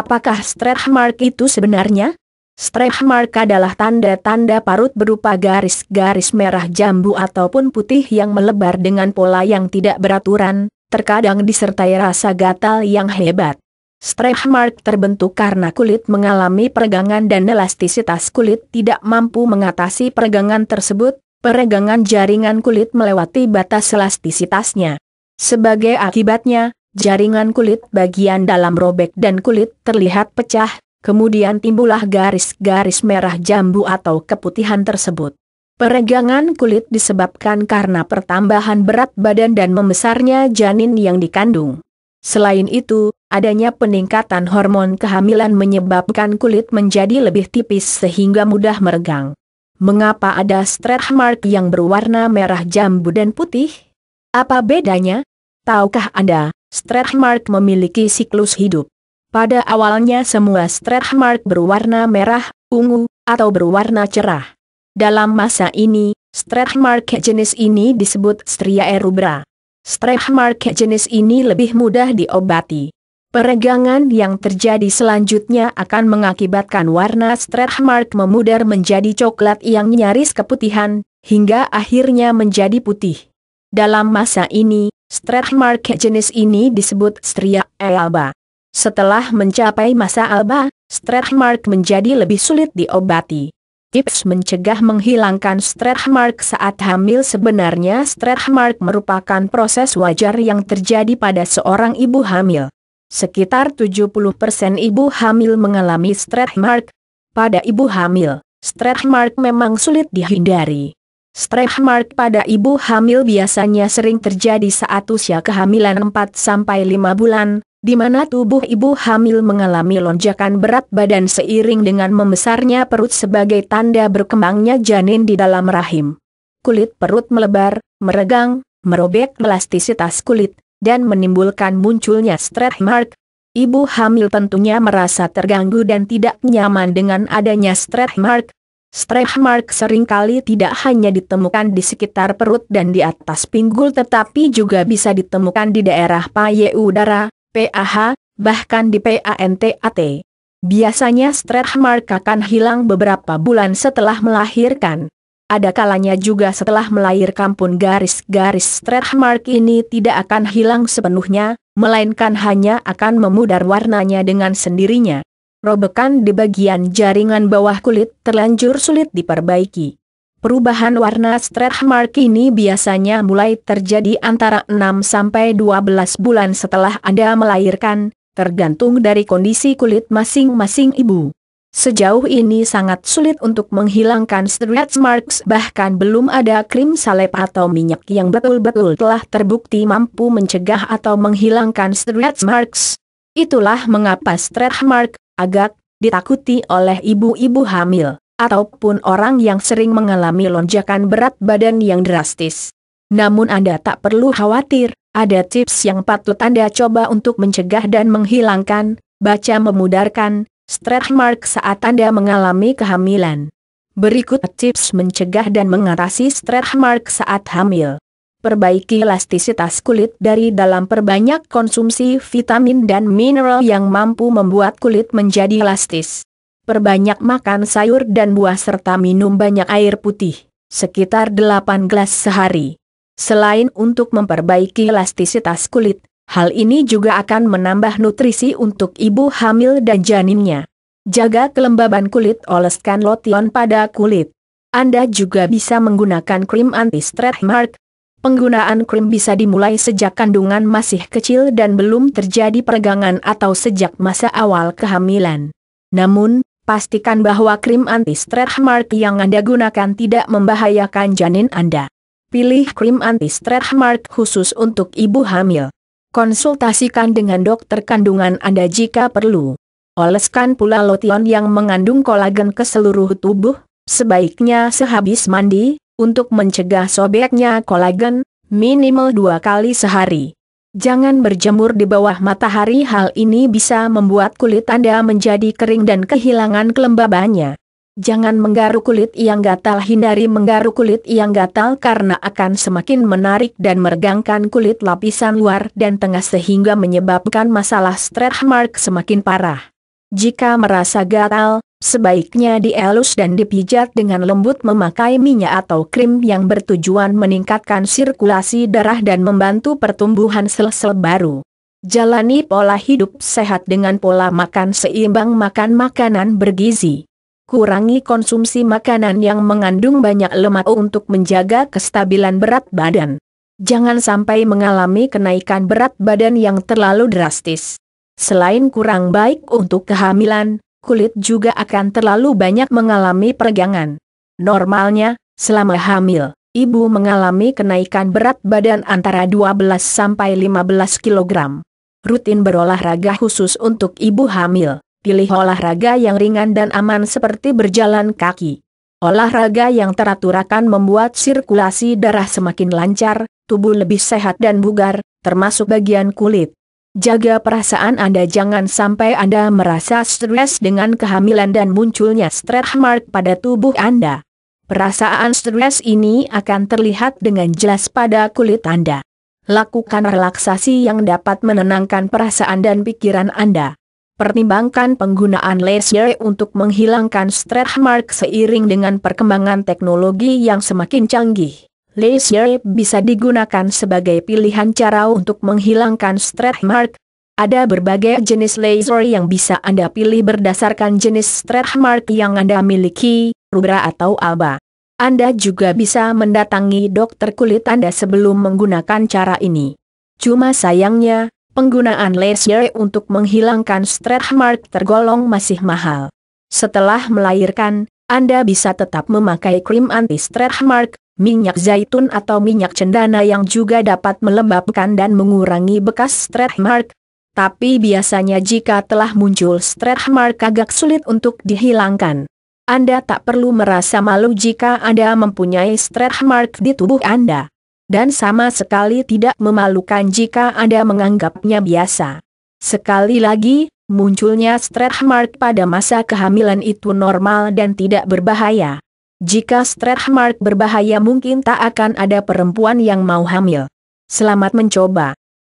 Apakah stretch mark itu sebenarnya? Stretch mark adalah tanda-tanda parut berupa garis-garis merah jambu ataupun putih yang melebar dengan pola yang tidak beraturan, terkadang disertai rasa gatal yang hebat. Stretch mark terbentuk karena kulit mengalami peregangan dan elastisitas kulit tidak mampu mengatasi peregangan tersebut, peregangan jaringan kulit melewati batas elastisitasnya. Sebagai akibatnya, jaringan kulit bagian dalam robek dan kulit terlihat pecah. Kemudian timbullah garis-garis merah jambu atau keputihan tersebut. Peregangan kulit disebabkan karena pertambahan berat badan dan membesarnya janin yang dikandung. Selain itu, adanya peningkatan hormon kehamilan menyebabkan kulit menjadi lebih tipis sehingga mudah meregang. Mengapa ada stretch mark yang berwarna merah jambu dan putih? Apa bedanya? Tahukah Anda, stretch mark memiliki siklus hidup. Pada awalnya semua stretch mark berwarna merah, ungu, atau berwarna cerah. Dalam masa ini, stretch mark jenis ini disebut stria erubra. Stretch mark jenis ini lebih mudah diobati. Peregangan yang terjadi selanjutnya akan mengakibatkan warna stretch mark memudar menjadi coklat yang nyaris keputihan, hingga akhirnya menjadi putih. Dalam masa ini, stretch mark jenis ini disebut stria alba. Setelah mencapai masa alba, stretch mark menjadi lebih sulit diobati. Tips mencegah menghilangkan stretch mark saat hamil. Sebenarnya stretch mark merupakan proses wajar yang terjadi pada seorang ibu hamil. Sekitar 70% ibu hamil mengalami stretch mark. Pada ibu hamil, stretch mark memang sulit dihindari. Stretch mark pada ibu hamil biasanya sering terjadi saat usia kehamilan 4-5 bulan, di mana tubuh ibu hamil mengalami lonjakan berat badan seiring dengan membesarnya perut sebagai tanda berkembangnya janin di dalam rahim. Kulit perut melebar, meregang, merobek elastisitas kulit, dan menimbulkan munculnya stretch mark. Ibu hamil tentunya merasa terganggu dan tidak nyaman dengan adanya stretch mark. Stretch mark seringkali tidak hanya ditemukan di sekitar perut dan di atas pinggul tetapi juga bisa ditemukan di daerah payudara, PAH, bahkan di PANTAT. Biasanya stretch mark akan hilang beberapa bulan setelah melahirkan. Ada kalanya juga setelah melahirkan pun garis-garis stretch mark ini tidak akan hilang sepenuhnya, melainkan hanya akan memudar warnanya dengan sendirinya. Robekan di bagian jaringan bawah kulit terlanjur sulit diperbaiki. Perubahan warna stretch mark ini biasanya mulai terjadi antara 6-12 bulan setelah Anda melahirkan, tergantung dari kondisi kulit masing-masing ibu. Sejauh ini sangat sulit untuk menghilangkan stretch marks, bahkan belum ada krim salep atau minyak yang betul-betul telah terbukti mampu mencegah atau menghilangkan stretch marks. Itulah mengapa stretch mark agak ditakuti oleh ibu-ibu hamil, ataupun orang yang sering mengalami lonjakan berat badan yang drastis. Namun Anda tak perlu khawatir, ada tips yang patut Anda coba untuk mencegah dan menghilangkan, baca memudarkan, stretch mark saat Anda mengalami kehamilan. Berikut tips mencegah dan mengatasi stretch mark saat hamil. Perbaiki elastisitas kulit dari dalam. Perbanyak konsumsi vitamin dan mineral yang mampu membuat kulit menjadi elastis. Perbanyak makan sayur dan buah serta minum banyak air putih, sekitar 8 gelas sehari. Selain untuk memperbaiki elastisitas kulit, hal ini juga akan menambah nutrisi untuk ibu hamil dan janinnya. Jaga kelembaban kulit, oleskan lotion pada kulit. Anda juga bisa menggunakan krim anti-stretch mark. Penggunaan krim bisa dimulai sejak kandungan masih kecil dan belum terjadi peregangan atau sejak masa awal kehamilan. Namun, pastikan bahwa krim anti-stretch mark yang Anda gunakan tidak membahayakan janin Anda. Pilih krim anti-stretch mark khusus untuk ibu hamil. Konsultasikan dengan dokter kandungan Anda jika perlu. Oleskan pula lotion yang mengandung kolagen ke seluruh tubuh, sebaiknya sehabis mandi, untuk mencegah sobeknya kolagen, minimal 2 kali sehari. Jangan berjemur di bawah matahari, hal ini bisa membuat kulit Anda menjadi kering dan kehilangan kelembabannya. Jangan menggaruk kulit yang gatal, hindari menggaruk kulit yang gatal karena akan semakin menarik dan meregangkan kulit lapisan luar dan tengah sehingga menyebabkan masalah stretch mark semakin parah. Jika merasa gatal, sebaiknya dielus dan dipijat dengan lembut memakai minyak atau krim yang bertujuan meningkatkan sirkulasi darah dan membantu pertumbuhan sel-sel baru. Jalani pola hidup sehat dengan pola makan seimbang, makan makanan bergizi. Kurangi konsumsi makanan yang mengandung banyak lemak untuk menjaga kestabilan berat badan. Jangan sampai mengalami kenaikan berat badan yang terlalu drastis. Selain kurang baik untuk kehamilan, kulit juga akan terlalu banyak mengalami peregangan. Normalnya, selama hamil, ibu mengalami kenaikan berat badan antara 12 sampai 15 kg. Rutin berolahraga khusus untuk ibu hamil. Pilih olahraga yang ringan dan aman seperti berjalan kaki. Olahraga yang teratur akan membuat sirkulasi darah semakin lancar, tubuh lebih sehat dan bugar, termasuk bagian kulit. Jaga perasaan Anda, jangan sampai Anda merasa stres dengan kehamilan dan munculnya stretch mark pada tubuh Anda. Perasaan stres ini akan terlihat dengan jelas pada kulit Anda. Lakukan relaksasi yang dapat menenangkan perasaan dan pikiran Anda. Pertimbangkan penggunaan laser untuk menghilangkan stretch mark seiring dengan perkembangan teknologi yang semakin canggih. Laser bisa digunakan sebagai pilihan cara untuk menghilangkan stretch mark. Ada berbagai jenis laser yang bisa Anda pilih berdasarkan jenis stretch mark yang Anda miliki, rubra atau alba. Anda juga bisa mendatangi dokter kulit Anda sebelum menggunakan cara ini. Cuma sayangnya, penggunaan laser untuk menghilangkan stretch mark tergolong masih mahal. Setelah melahirkan, Anda bisa tetap memakai krim anti-stretch mark, minyak zaitun atau minyak cendana yang juga dapat melembabkan dan mengurangi bekas stretch mark. Tapi biasanya jika telah muncul stretch mark agak sulit untuk dihilangkan. Anda tak perlu merasa malu jika Anda mempunyai stretch mark di tubuh Anda. Dan sama sekali tidak memalukan jika Anda menganggapnya biasa. Sekali lagi, munculnya stretch mark pada masa kehamilan itu normal dan tidak berbahaya. Jika stretch mark berbahaya, mungkin tak akan ada perempuan yang mau hamil. Selamat mencoba.